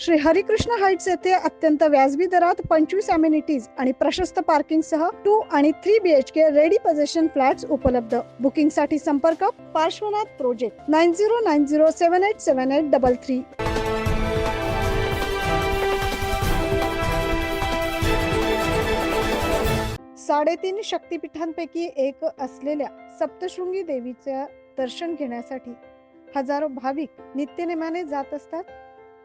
Shri Harikrishna Heights येथे अत्यंत व्याजबी दरात 25 अमेनिटीज आणि प्रशस्त पार्किंग सह 2 आणि 3 BHK रेडी पोझिशन फ्लॅट्स उपलब्ध. बुकिंग साठी संपर्क पार्श्वनाथ प्रोजेक्ट 9090787833. 3.5 शक्तिपीठांपैकी एक असलेल्या सप्तशृंगी देवीचे दर्शन घेण्यासाठी हजारो भाविक नित्यनेमाने जात असतात.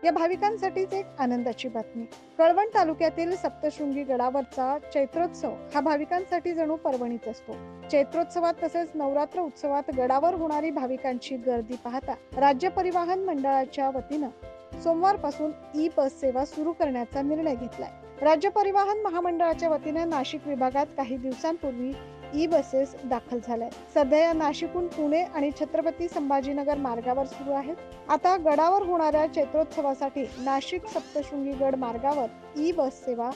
या भाविकांसाठीच एक आनंदाची बातमी. कळवण तालुक्यातील सप्तशृंगी गडावरचा चैत्रोत्सव हा भाविकांसाठी जणू पर्वणीच असतो. चैत्रोत्सवात तसेच नवरात्र उत्सवात गडावर होणारी भाविकांची गर्दी पाहता राज्य परिवहन मंडळाच्या वतीनं सोमवारपासून बस सेवा सुरू करण्याचा निर्णय घेतलाय. राज्य परिवहन महामंडळाच्या वतीने नाशिक विभागात काही दिवसांपूर्वी बसेस दाखल झाल्या. सध्या या नाशिकहून पुणे आणि छत्रपती संभाजीनगर मार्गावर सुरू आहेत. आता गडावर होणाऱ्या चैत्रोत्सवासाठी नाशिक सप्तशृंगी गड मार्गावर बस सेवा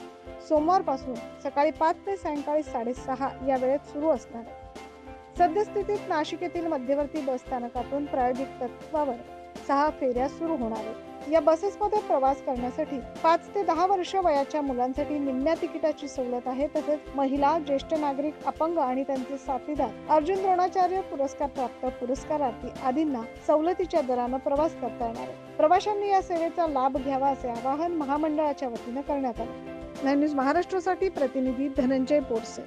सोमवारपासून सकाळी 5 ते सायंकाळी 6:30 या वेळेत सुरू असणार आहे. सद्यस्थितीत नाशिक येथील मध्यवर्ती बस स्थानकातून प्रायोगिक तत्वावर 6 फेऱ्या सुरू होणार आहेत. या बसेसमध्ये प्रवास करण्यासाठी 5 ते 10 वर्ष वयाच्या मुलांसाठी निम्म्या तिकिटाची सवलत आहे. तसेच महिला, ज्येष्ठ नागरिक, अपंग आणि त्यांचे साथीदार, अर्जुन द्रोणाचार्य पुरस्कार प्राप्त पुरस्कारार्थी आदींना सवलतीच्या दराने प्रवास करता येणार आहे. प्रवाशांनी या सेवेचा लाभ घ्यावा असे आवाहन महामंडळाच्या वतीने करण्यात आले. न्यूज महाराष्ट्रासाठी प्रतिनिधी धनंजय बोरसे.